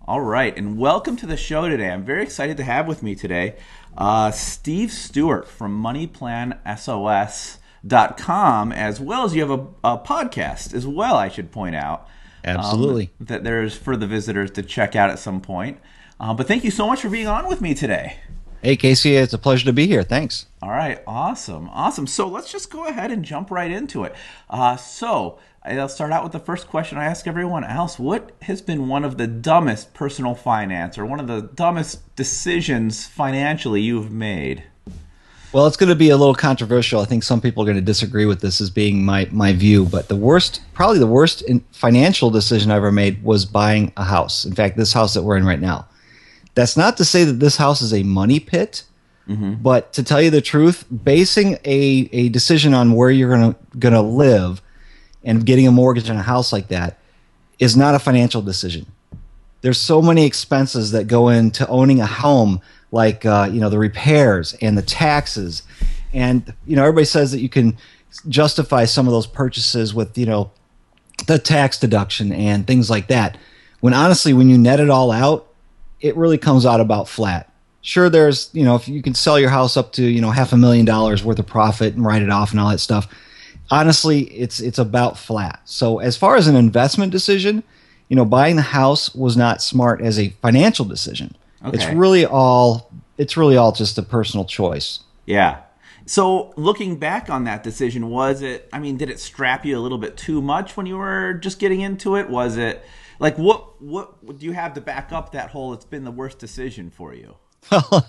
All right, and welcome to the show today. I'm very excited to have with me today Stewart from MoneyPlanSOS.com, as well as you have a podcast as well, I should point out, Absolutely. that there's for the visitors to check out at some point. But thank you so much for being on with me today. Hey, Casey, it's a pleasure to be here. Thanks. All right, awesome, awesome. So let's just go ahead and jump right into it. I'll start out with the first question I ask everyone else. What has been one of the dumbest personal finance or one of the dumbest decisions financially you've made? Well, it's going to be a little controversial. I think some people are going to disagree with this as being my view, but probably the worst financial decision I ever made was buying a house. In fact, this house that we're in right now. That's not to say that this house is a money pit, but to tell you the truth, basing a decision on where you're gonna live and getting a mortgage on a house like that is not a financial decision. There's so many expenses that go into owning a home, like the repairs and the taxes, and everybody says that you can justify some of those purchases with the tax deduction and things like that. When honestly, when you net it all out, it really comes out about flat. Sure, there's if you can sell your house up to $500,000 worth of profit and write it off and all that stuff. Honestly, it's about flat. So as far as an investment decision, buying the house was not smart as a financial decision. Okay. It's really all just a personal choice. Yeah. So looking back on that decision, did it strap you a little bit too much when you were just getting into it? Was it like, what do you have to back up that whole, it's been the worst decision for you? Well,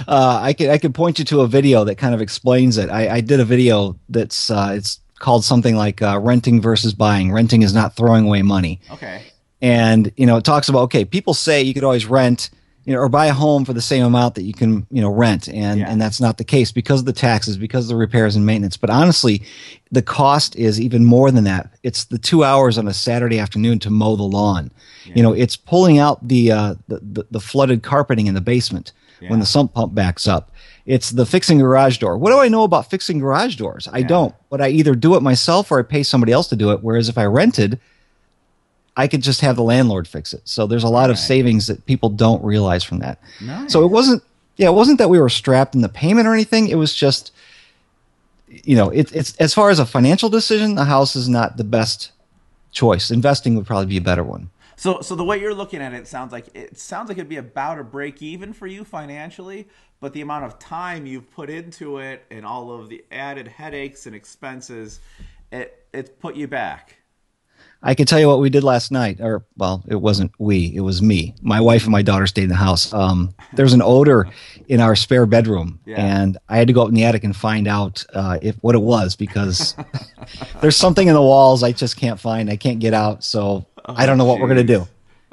I could point you to a video that kind of explains it. I did a video that's it's called something like renting versus buying. Renting is not throwing away money. Okay. And it talks about, okay, people say you could always rent or buy a home for the same amount that you can rent, and that's not the case because of the taxes, because of the repairs and maintenance. But honestly, the cost is even more than that. It's the 2 hours on a Saturday afternoon to mow the lawn. Yeah. It's pulling out the flooded carpeting in the basement when the sump pump backs up. It's the fixing garage door. What do I know about fixing garage doors? I don't, but I either do it myself or I pay somebody else to do it. Whereas if I rented, I could just have the landlord fix it. So there's a lot of savings that people don't realize from that. Nice. So it wasn't that we were strapped in the payment or anything. It was just, it's as far as a financial decision, the house is not the best choice. Investing would probably be a better one. So the way you're looking at it sounds like it'd be about a break even for you financially, but the amount of time you've put into it and all of the added headaches and expenses, it's put you back. I can tell you what we did last night, or well, it wasn't we, it was me. My wife and my daughter stayed in the house. There's an odor in our spare bedroom, and I had to go up in the attic and find out what it was, because there's something in the walls I just can't find. I can't get out, so I don't know what we're gonna do.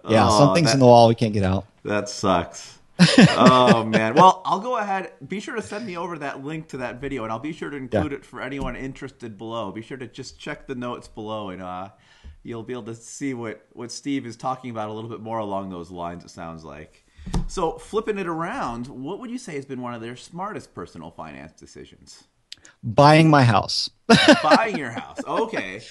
Yeah, something's in the wall we can't get out. That sucks. Oh man. Well, I'll go ahead. Be sure to send me over that link to that video, and I'll be sure to include it for anyone interested below. Be sure to just check the notes below, and you'll be able to see what Steve is talking about a little bit more along those lines, it sounds like. So flipping it around, what would you say has been one of their smartest personal finance decisions? Buying my house. Buying your house. Okay.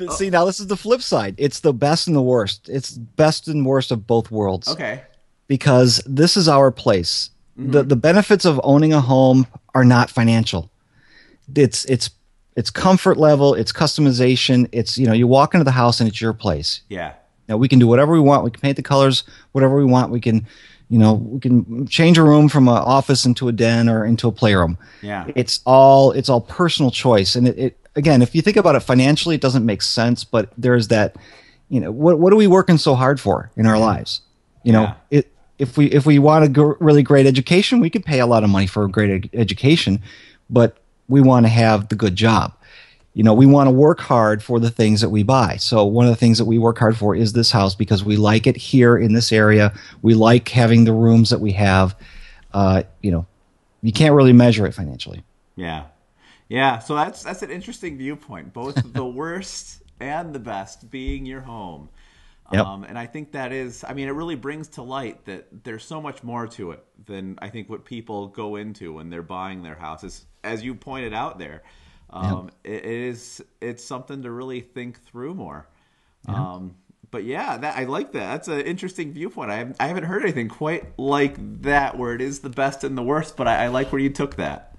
See, now this is the flip side. It's the best and the worst. It's best and worst of both worlds. Okay. Because this is our place. The benefits of owning a home are not financial. It's comfort level, it's customization, it's you walk into the house and it's your place. Yeah. Now we can do whatever we want. We can paint the colors whatever we want. We can change a room from an office into a den or into a playroom. Yeah. It's all personal choice. And it again, if you think about it financially, it doesn't make sense, but there's that, what are we working so hard for in our lives? If we want a really great education, we could pay a lot of money for a great education, but we want to have the good job. We want to work hard for the things that we buy. So one of the things that we work hard for is this house because we like it here in this area. We like having the rooms that we have. You can't really measure it financially. Yeah. Yeah. So that's an interesting viewpoint. Both the worst and the best being your home. Yep. And I think that is, it really brings to light that there's so much more to it than I think what people go into when they're buying their houses. As you pointed out there, it's something to really think through more. But yeah, that I like that. That's an interesting viewpoint. I haven't heard anything quite like that, where it is the best and the worst. But I like where you took that.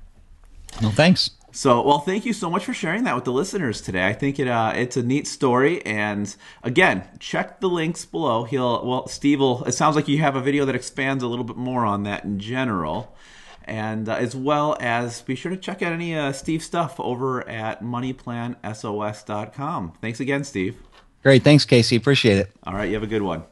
No, thanks. So, well, thank you so much for sharing that with the listeners today. I think it's a neat story. And again, check the links below. Steve will. It sounds like you have a video that expands a little bit more on that in general. And as well as be sure to check out any Steve stuff over at moneyplansos.com. Thanks again, Steve. Great. Thanks, Casey. Appreciate it. All right, you have a good one.